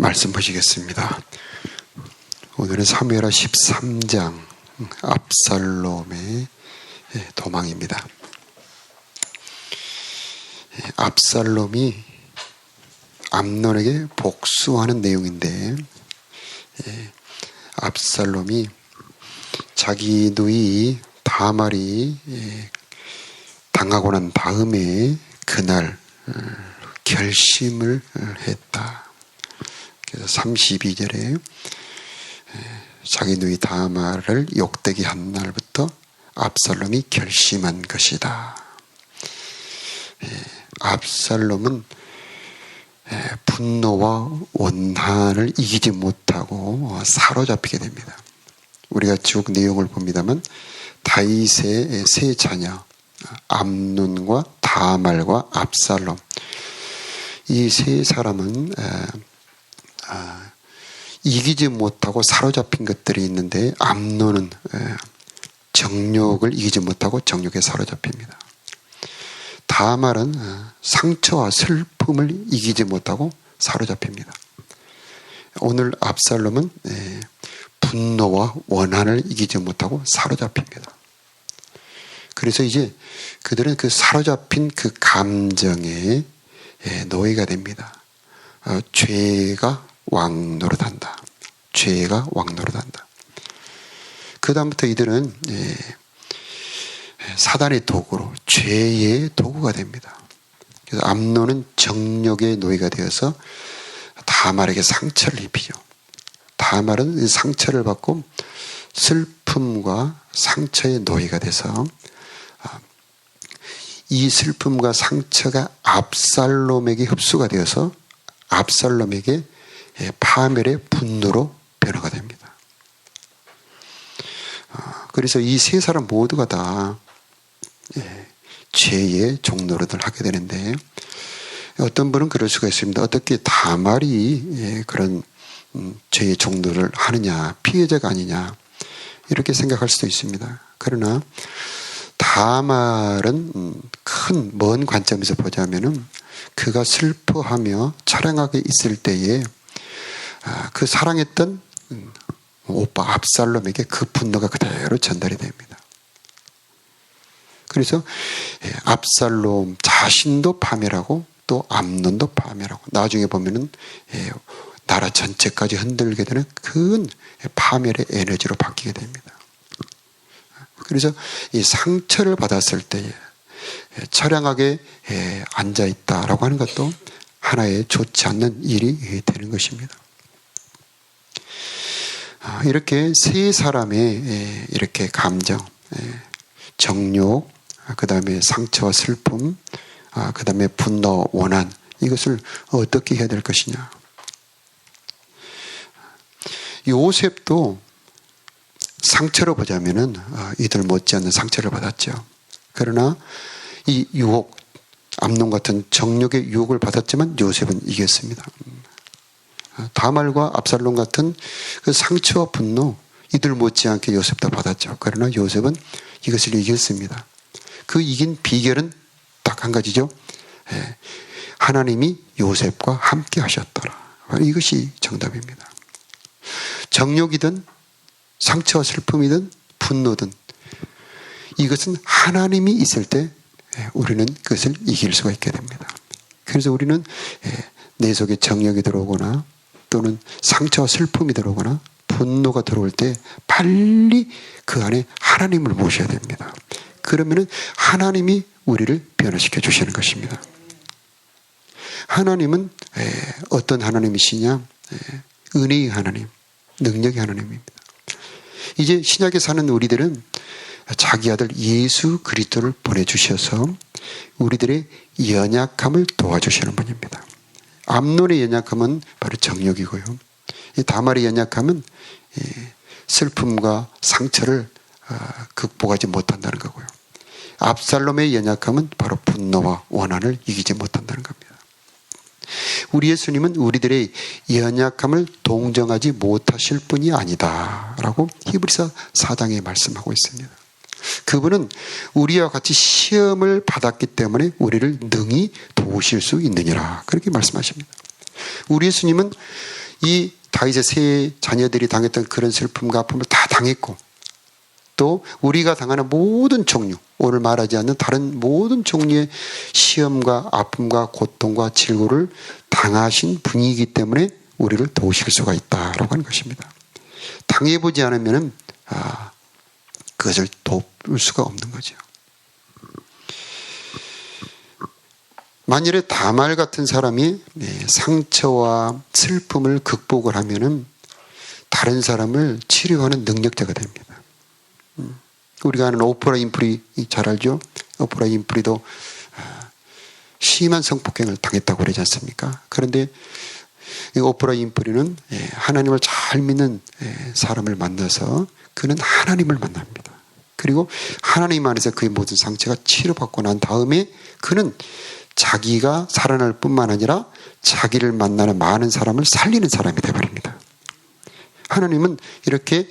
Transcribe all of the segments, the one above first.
말씀 보시겠습니다. 오늘은 사무엘하 13장 압살롬의 도망입니다. 압살롬이 암논에게 복수하는 내용인데, 압살롬이 자기 누이 다말이 당하고 난 다음에 그날 결심을 했다. 그래서 32절에 자기 누이 다말을 욕되게 한 날부터 압살롬이 결심한 것이다. 압살롬은 분노와 원한을 이기지 못하고 사로잡히게 됩니다. 우리가 쭉 내용을 봅니다만 다윗의 세 자녀 암논과 다말과 압살롬, 이 세 사람은 이기지 못하고 사로잡힌 것들이 있는데, 암논은 정욕을 이기지 못하고 정욕에 사로잡힙니다. 다말은 상처와 슬픔을 이기지 못하고 사로잡힙니다. 오늘 압살롬은 분노와 원한을 이기지 못하고 사로잡힙니다. 그래서 이제 그들은 그 사로잡힌 그 감정에 노예가 됩니다. 죄가 왕노릇한다. 죄가 왕노릇한다. 그 다음부터 이들은 사단의 도구로, 죄의 도구가 됩니다. 그래서 암논은 정욕의 노예가 되어서 다말에게 상처를 입히죠. 다말은 상처를 받고 슬픔과 상처의 노예가 돼서 이 슬픔과 상처가 압살롬에게 흡수가 되어서 압살롬에게 파멸의 분노로 변화가 됩니다. 그래서 이 세 사람 모두가 다 죄의 종노릇을 하게 되는데, 어떤 분은 그럴 수가 있습니다. 어떻게 다말이 그런 죄의 종노릇을 하느냐, 피해자가 아니냐, 이렇게 생각할 수도 있습니다. 그러나 다말은 먼 관점에서 보자면은 그가 슬퍼하며 처량하게 있을 때에 그 사랑했던 오빠 압살롬에게 그 분노가 그대로 전달이 됩니다. 그래서 압살롬 자신도 파멸하고 또 암논도 파멸하고, 나중에 보면은 나라 전체까지 흔들게 되는 큰 파멸의 에너지로 바뀌게 됩니다. 그래서 이 상처를 받았을 때 처량하게 앉아있다라고 하는 것도 하나의 좋지 않는 일이 되는 것입니다. 이렇게 세 사람의 이렇게 감정, 정욕, 그 다음에 상처와 슬픔, 그 다음에 분노, 원한, 이것을 어떻게 해야 될 것이냐. 요셉도 상처로 보자면은 이들 못지않는 상처를 받았죠. 그러나 이 유혹, 암논 같은 정욕의 유혹을 받았지만 요셉은 이겼습니다. 다말과 압살롬 같은 그 상처와 분노, 이들 못지않게 요셉도 받았죠. 그러나 요셉은 이것을 이겼습니다. 그 이긴 비결은 딱 한 가지죠. 하나님이 요셉과 함께 하셨더라. 이것이 정답입니다. 정욕이든 상처와 슬픔이든 분노든, 이것은 하나님이 있을 때 우리는 그것을 이길 수가 있게 됩니다. 그래서 우리는 내 속에 정욕이 들어오거나 또는 상처와 슬픔이 들어오거나 분노가 들어올 때 빨리 그 안에 하나님을 모셔야 됩니다. 그러면은 하나님이 우리를 변화시켜 주시는 것입니다. 하나님은 어떤 하나님이시냐? 은혜의 하나님, 능력의 하나님입니다. 이제 신약에 사는 우리들은 자기 아들 예수 그리스도를 보내주셔서 우리들의 연약함을 도와주시는 분입니다. 암논의 연약함은 바로 정욕이고요, 다말의 연약함은 슬픔과 상처를 극복하지 못한다는 거고요, 압살롬의 연약함은 바로 분노와 원한을 이기지 못한다는 겁니다. 우리 예수님은 우리들의 연약함을 동정하지 못하실 분이 아니다 라고 히브리서 4장에 말씀하고 있습니다. 그분은 우리와 같이 시험을 받았기 때문에 우리를 능히 도우실 수 있느니라, 그렇게 말씀하십니다. 우리 예수님은 이 다윗의 세 자녀들이 당했던 그런 슬픔과 아픔을 다 당했고, 또 우리가 당하는 모든 종류, 오늘 말하지 않는 다른 모든 종류의 시험과 아픔과 고통과 질고를 당하신 분이기 때문에 우리를 도우실 수가 있다라고 하는 것입니다. 당해보지 않으면 그것을 도울 수가 없는 거죠. 만일에 다말 같은 사람이 상처와 슬픔을 극복을 하면은 다른 사람을 치료하는 능력자가 됩니다. 우리가 아는 오프라 윈프리 잘 알죠? 오프라 윈프리도 심한 성폭행을 당했다고 그러지 않습니까? 그런데 이 오프라 윈프리는 하나님을 잘 믿는 사람을 만나서 그는 하나님을 만납니다. 그리고 하나님 안에서 그의 모든 상처가 치료받고 난 다음에 그는 자기가 살아날 뿐만 아니라 자기를 만나는 많은 사람을 살리는 사람이 되어버립니다. 하나님은 이렇게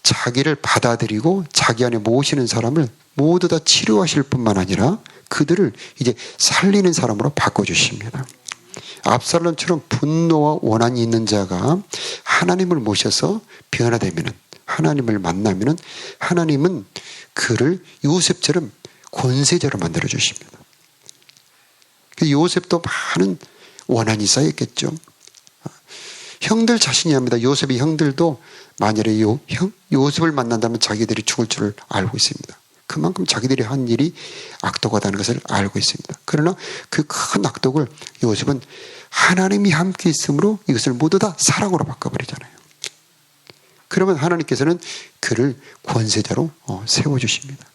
자기를 받아들이고 자기 안에 모시는 사람을 모두 다 치료하실 뿐만 아니라 그들을 이제 살리는 사람으로 바꿔주십니다. 압살롬처럼 분노와 원한이 있는 자가 하나님을 모셔서 변화되면은, 하나님을 만나면은 하나님은 그를 요셉처럼 권세자로 만들어 주십니다. 요셉도 많은 원한이 쌓였겠죠. 형들 자신이 합니다. 요셉의 형들도 만일에 요셉을 만난다면 자기들이 죽을 줄 알고 있습니다. 그만큼 자기들이 한 일이 악독하다는 것을 알고 있습니다. 그러나 그 큰 악독을 요셉은 하나님이 함께 있으므로 이것을 모두 다 사랑으로 바꿔버리잖아요. 그러면 하나님께서는 그를 권세자로 세워주십니다.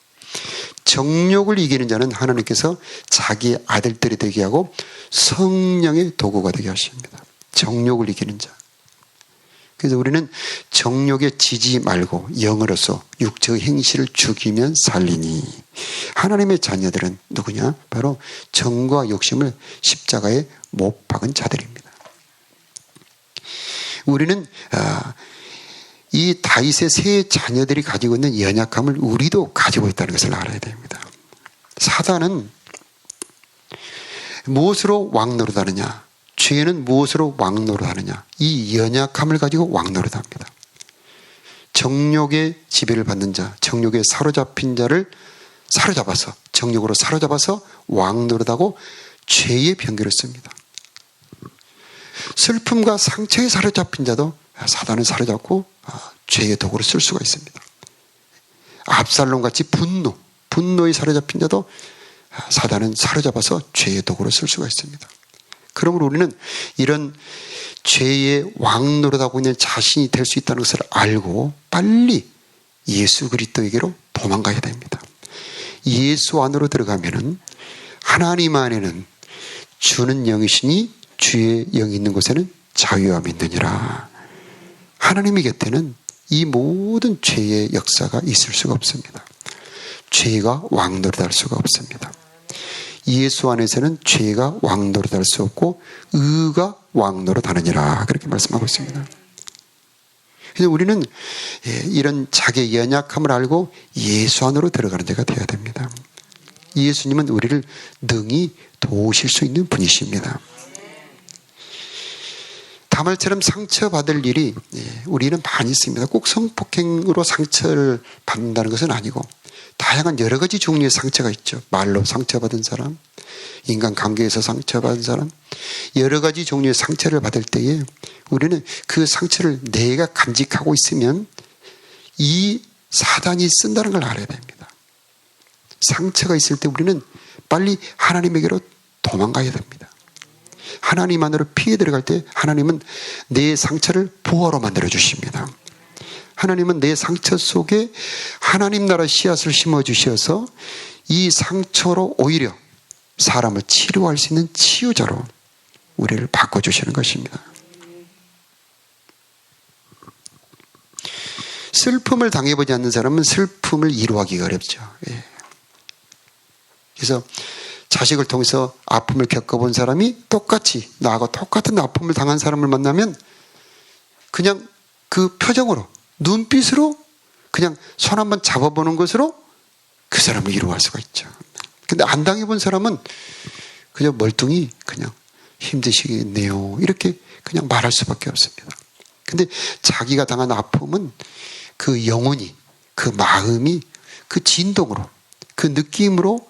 정욕을 이기는 자는 하나님께서 자기의 아들들이 되게 하고 성령의 도구가 되게 하십니다. 정욕을 이기는 자. 그래서 우리는 정욕에 지지 말고 영으로서 육체의 행실을 죽이면 살리니. 하나님의 자녀들은 누구냐? 바로 정과 욕심을 십자가에 못 박은 자들입니다. 우리는 이 다윗의 세 자녀들이 가지고 있는 연약함을 우리도 가지고 있다는 것을 알아야 됩니다. 사단은 무엇으로 왕노릇하느냐? 죄는 무엇으로 왕노릇하느냐? 이 연약함을 가지고 왕노릇합니다. 정욕의 지배를 받는 자, 정욕에 사로잡힌 자를 사로잡아서, 정욕으로 사로잡아서 왕노릇하고 죄의 병기를 씁니다. 슬픔과 상처에 사로잡힌 자도 사단을 사로잡고 죄의 도구를 쓸 수가 있습니다. 압살롬같이 분노에 사로잡힌 자도 사단은 사로잡아서 죄의 도구를 쓸 수가 있습니다. 그러므로 우리는 이런 죄의 왕노릇하고 있는 자신이 될 수 있다는 것을 알고 빨리 예수 그리스도에게로 도망가야 됩니다. 예수 안으로 들어가면은 하나님 안에는 주는 영이시니 주의 영이 있는 곳에는 자유함이 있느니라. 하나님의 곁에는 이 모든 죄의 역사가 있을 수가 없습니다. 죄가 왕노릇할 수가 없습니다. 예수 안에서는 죄가 왕노릇할 수 없고 의가 왕노릇하느니라, 그렇게 말씀하고 있습니다. 그래서 우리는 이런 자기의 연약함을 알고 예수 안으로 들어가는 데가 되어야 됩니다. 예수님은 우리를 능히 도우실 수 있는 분이십니다. 다말처럼 상처받을 일이 우리는 많이 있습니다. 꼭 성폭행으로 상처를 받는다는 것은 아니고 다양한 여러 가지 종류의 상처가 있죠. 말로 상처받은 사람, 인간관계에서 상처받은 사람, 여러 가지 종류의 상처를 받을 때에 우리는 그 상처를 내가 간직하고 있으면 이 사단이 쓴다는 걸 알아야 됩니다. 상처가 있을 때 우리는 빨리 하나님에게로 도망가야 됩니다. 하나님 안으로 피해 들어갈 때 하나님은 내 상처를 보화로 만들어 주십니다. 하나님은 내 상처 속에 하나님 나라 씨앗을 심어 주셔서 이 상처로 오히려 사람을 치료할 수 있는 치유자로 우리를 바꿔주시는 것입니다. 슬픔을 당해보지 않는 사람은 슬픔을 이루하기가 어렵죠. 그래서 자식을 통해서 아픔을 겪어본 사람이 똑같이 나하고 똑같은 아픔을 당한 사람을 만나면 그냥 그 표정으로, 눈빛으로 그냥 손 한번 잡아보는 것으로 그 사람을 이루어갈 수가 있죠. 근데 안 당해본 사람은 그냥 멀뚱히 그냥 힘드시겠네요, 이렇게 그냥 말할 수밖에 없습니다. 근데 자기가 당한 아픔은 그 영혼이, 그 마음이 그 진동으로, 그 느낌으로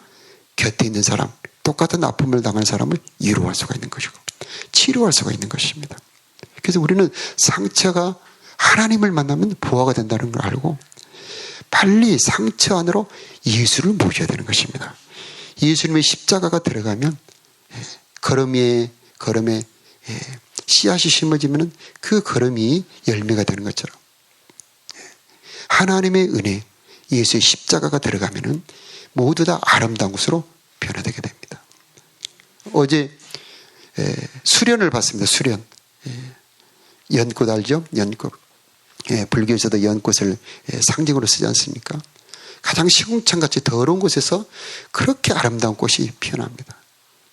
곁에 있는 사람, 똑같은 아픔을 당한 사람을 위로할 수가 있는 것이고 치료할 수가 있는 것입니다. 그래서 우리는 상처가 하나님을 만나면 보화가 된다는 걸 알고 빨리 상처 안으로 예수를 모셔야 되는 것입니다. 예수님의 십자가가 들어가면 걸음에 씨앗이 심어지면 그 걸음이 열매가 되는 것처럼 하나님의 은혜, 예수의 십자가가 들어가면 모두 다 아름다운 것으로 변화되게 됩니다. 어제 수련을 봤습니다. 수련. 연꽃 알죠? 연꽃. 불교에서도 연꽃을 상징으로 쓰지 않습니까? 가장 시궁창같이 더러운 곳에서 그렇게 아름다운 꽃이 피어납니다.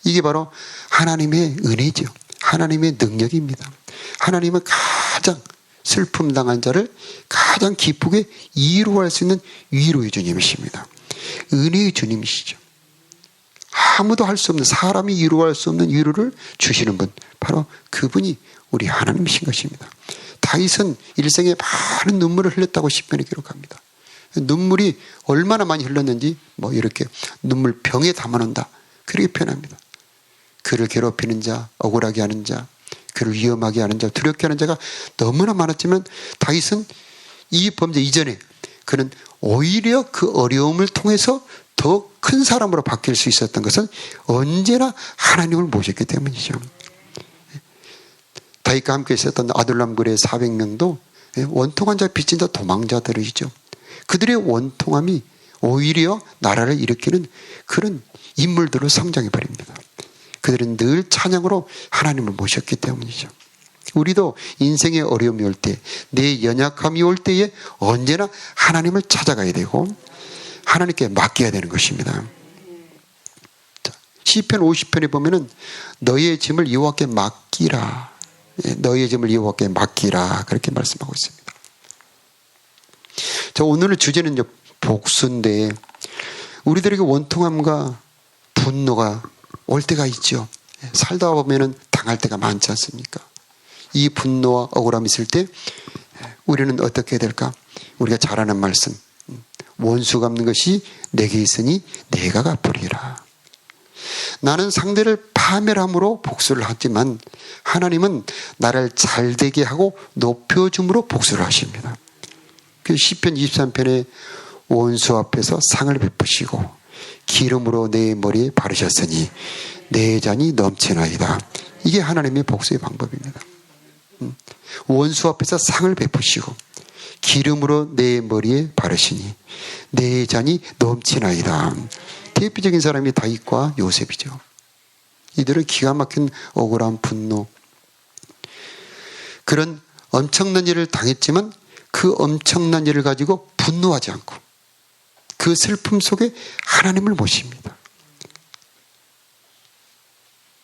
이게 바로 하나님의 은혜죠. 하나님의 능력입니다. 하나님은 가장 슬픔 당한 자를 가장 기쁘게 위로할 수 있는 위로의 주님이십니다. 은혜의 주님이시죠. 아무도 할 수 없는, 사람이 위로할 수 없는 위로를 주시는 분, 바로 그분이 우리 하나님이신 것입니다. 다윗은 일생에 많은 눈물을 흘렸다고 시편에 기록합니다. 눈물이 얼마나 많이 흘렀는지 이렇게 눈물 병에 담아놓는다, 그렇게 표현합니다. 그를 괴롭히는 자, 억울하게 하는 자, 그를 위험하게 하는 자, 두렵게 하는 자가 너무나 많았지만 다윗은 이 범죄 이전에 그는 오히려 그 어려움을 통해서 더 큰 사람으로 바뀔 수 있었던 것은 언제나 하나님을 모셨기 때문이죠. 다윗과 함께 있었던 아둘람굴의 400명도 원통한 자, 빚진 자, 도망자들이죠. 그들의 원통함이 오히려 나라를 일으키는 그런 인물들로 성장해 버립니다. 그들은 늘 찬양으로 하나님을 모셨기 때문이죠. 우리도 인생의 어려움이 올 때, 내 연약함이 올 때에 언제나 하나님을 찾아가야 되고 하나님께 맡겨야 되는 것입니다. 시편 50편에 보면은 너의 짐을 여호와께 맡기라. 너의 짐을 여호와께 맡기라. 그렇게 말씀하고 있습니다. 자, 오늘의 주제는 이제 복수인데 우리들에게 원통함과 분노가 올 때가 있죠. 살다 보면은 당할 때가 많지 않습니까? 이 분노와 억울함이 있을 때 우리는 어떻게 해야 될까? 우리가 잘 아는 말씀. 원수 갚는 것이 내게 있으니 내가 갚으리라. 나는 상대를 파멸함으로 복수를 하지만 하나님은 나를 잘되게 하고 높여줌으로 복수를 하십니다. 그 시편 23편에 원수 앞에서 상을 베푸시고 기름으로 내 머리에 바르셨으니 내 잔이 넘치나이다. 이게 하나님의 복수의 방법입니다. 원수 앞에서 상을 베푸시고 기름으로 내 머리에 바르시니 내 잔이 넘치나이다. 대표적인 사람이 다윗과 요셉이죠. 이들은 기가 막힌 억울한 분노, 그런 엄청난 일을 당했지만 그 엄청난 일을 가지고 분노하지 않고 그 슬픔 속에 하나님을 모십니다.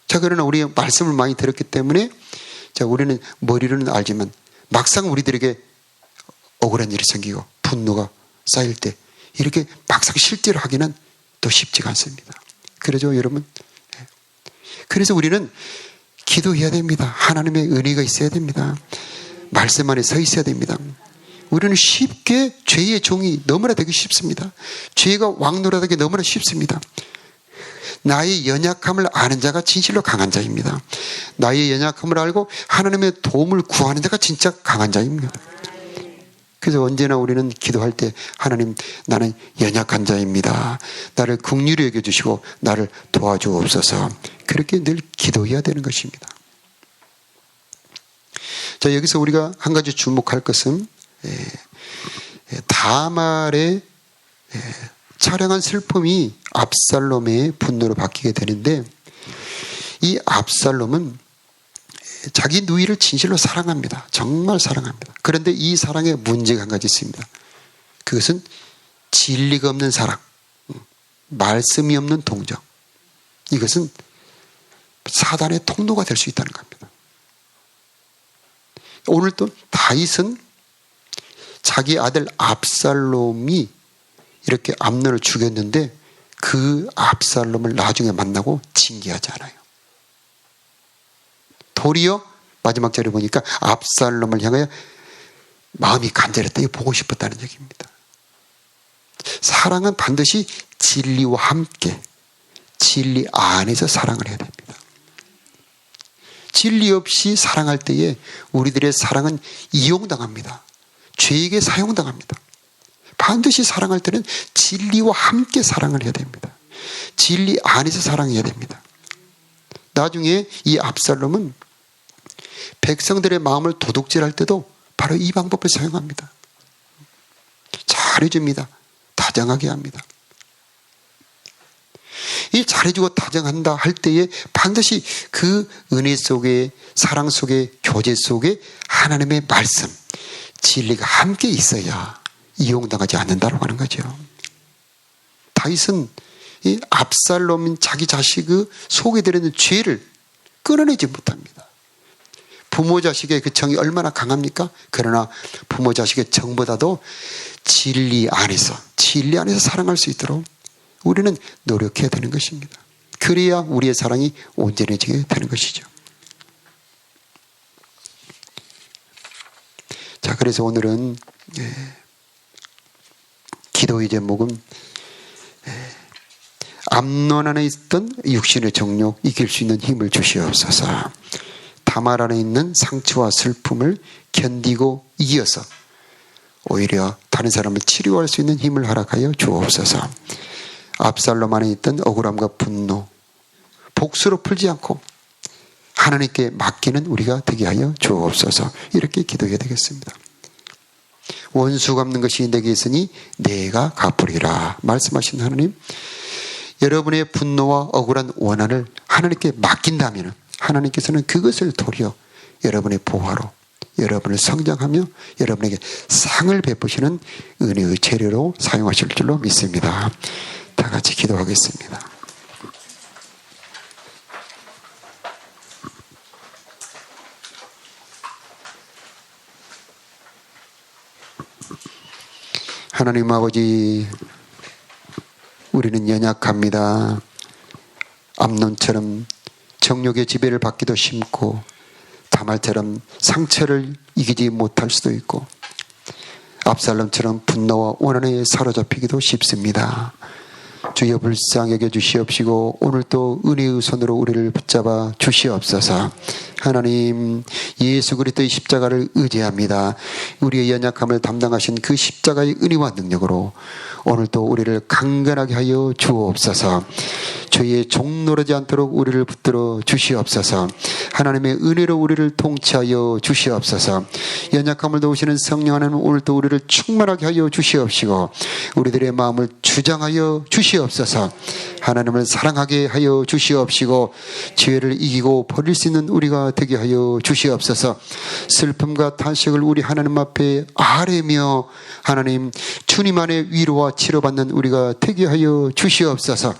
자, 그러나 우리 말씀을 많이 들었기 때문에 자, 우리는 머리로는 알지만 막상 우리들에게 억울한 일이 생기고 분노가 쌓일 때 이렇게 막상 실제로 하기는 또 쉽지가 않습니다. 그러죠, 여러분? 그래서 우리는 기도해야 됩니다. 하나님의 은혜가 있어야 됩니다. 말씀 안에 서 있어야 됩니다. 우리는 쉽게 죄의 종이 너무나 되기 쉽습니다. 죄가 왕노릇하기 너무나 쉽습니다. 나의 연약함을 아는 자가 진실로 강한 자입니다. 나의 연약함을 알고 하나님의 도움을 구하는 자가 진짜 강한 자입니다. 그래서 언제나 우리는 기도할 때 하나님, 나는 연약한 자입니다. 나를 긍휼히 여겨주시고 나를 도와주옵소서. 그렇게 늘 기도해야 되는 것입니다. 자, 여기서 우리가 한 가지 주목할 것은 다말의 처량한 슬픔이 압살롬의 분노로 바뀌게 되는데 이 압살롬은 자기 누이를 진실로 사랑합니다. 정말 사랑합니다. 그런데 이 사랑에 문제가 한 가지 있습니다. 그것은 진리가 없는 사랑, 말씀이 없는 동정. 이것은 사단의 통로가 될 수 있다는 겁니다. 오늘 또 다윗은 자기 아들 압살롬이 이렇게 암논을 죽였는데 그 압살롬을 나중에 만나고 징계하지 않아요. 도리어 마지막 절에 보니까 압살롬을 향하여 마음이 간절했다. 이거 보고 싶었다는 얘기입니다. 사랑은 반드시 진리와 함께 진리 안에서 사랑을 해야 됩니다. 진리 없이 사랑할 때에 우리들의 사랑은 이용당합니다. 죄에게 사용당합니다. 반드시 사랑할 때는 진리와 함께 사랑을 해야 됩니다. 진리 안에서 사랑해야 됩니다. 나중에 이 압살롬은 백성들의 마음을 도둑질할 때도 바로 이 방법을 사용합니다. 잘해줍니다. 다정하게 합니다. 이 잘해주고 다정한다 할 때에 반드시 그 은혜 속에, 사랑 속에, 교제 속에 하나님의 말씀, 진리가 함께 있어야 이용당하지 않는다고 하는 거죠. 다윗은 이 압살롬인 자기 자식의 속에 들어있는 죄를 끊어내지 못합니다. 부모 자식의 그 정이 얼마나 강합니까? 그러나 부모 자식의 정보다도 진리 안에서 사랑할 수 있도록 우리는 노력해야 되는 것입니다. 그래야 우리의 사랑이 온전해지게 되는 것이죠. 자, 그래서 오늘은 기도의 제목은 암논 안에 있던 육신의 정욕 이길 수 있는 힘을 주시옵소서. 다말 안에 있는 상처와 슬픔을 견디고 이겨서 오히려 다른 사람을 치료할 수 있는 힘을 허락하여 주옵소서. 압살롬 안에 있던 억울함과 분노, 복수로 풀지 않고 하나님께 맡기는 우리가 되게 하여 주옵소서. 이렇게 기도해야 되겠습니다. 원수 갚는 것이 내게 있으니 내가 갚으리라 말씀하신 하나님, 여러분의 분노와 억울한 원한을 하나님께 맡긴다면 하나님께서는 그것을 도리어 여러분의 보화로, 여러분을 성장하며 여러분에게 상을 베푸시는 은혜의 재료로 사용하실 줄로 믿습니다. 다 같이 기도하겠습니다. 하나님 아버지, 우리는 연약합니다. 암논처럼 정욕의 지배를 받기도 쉽고 다말처럼 상처를 이기지 못할 수도 있고 압살롬처럼 분노와 원한에 사로잡히기도 쉽습니다. 주여 불쌍히 여겨 주시옵시고 오늘도 은혜의 손으로 우리를 붙잡아 주시옵소서. 하나님, 예수 그리스도의 십자가를 의지합니다. 우리의 연약함을 담당하신 그 십자가의 은혜와 능력으로 오늘도 우리를 강건하게 하여 주옵소서. 저희의 종노르지 않도록 우리를 붙들어 주시옵소서. 하나님의 은혜로 우리를 통치하여 주시옵소서. 연약함을 도우시는 성령 하나님, 오늘도 우리를 충만하게 하여 주시옵시고 우리들의 마음을 주장하여 주시옵소서. 하나님을 사랑하게 하여 주시옵시고 죄를 이기고 버릴 수 있는 우리가 되게 하여 주시옵소서. 슬픔과 탄식을 우리 하나님 앞에 아뢰며 하나님 주님 안에 위로와 치료받는 우리가 되게 하여 주시옵소서.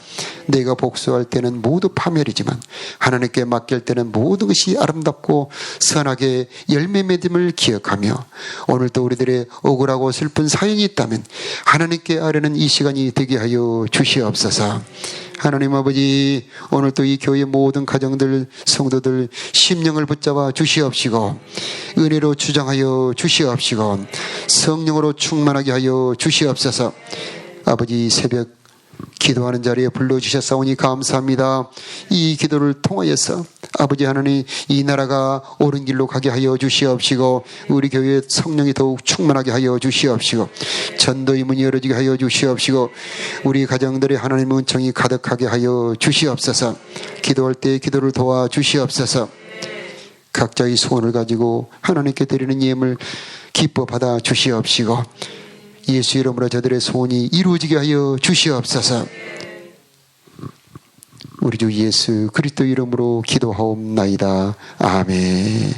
내가 복수할 때는 모두 파멸이지만 하나님께 맡길 때는 모든 것이 아름답고 선하게 열매 맺음을 기억하며 오늘도 우리들의 억울하고 슬픈 사연이 있다면 하나님께 아뢰는 이 시간이 되게 하여 주시옵소서. 하나님 아버지, 오늘도 이 교회 모든 가정들, 성도들 심령을 붙잡아 주시옵시고 은혜로 주장하여 주시옵시고 성령으로 충만하게 하여 주시옵소서. 아버지, 새벽 기도하는 자리에 불러주셨사오니 감사합니다. 이 기도를 통하여서 아버지 하나님, 이 나라가 옳은 길로 가게 하여 주시옵시고 우리 교회의 성령이 더욱 충만하게 하여 주시옵시고 전도의 문이 열어지게 하여 주시옵시고 우리 가정들의 하나님의 은총이 가득하게 하여 주시옵소서. 기도할 때 기도를 도와 주시옵소서. 각자의 소원을 가지고 하나님께 드리는 예물 기뻐 받아 주시옵시고 예수 이름으로 저들의 소원이 이루어지게 하여 주시옵소서. 우리 주 예수 그리스도 이름으로 기도하옵나이다. 아멘.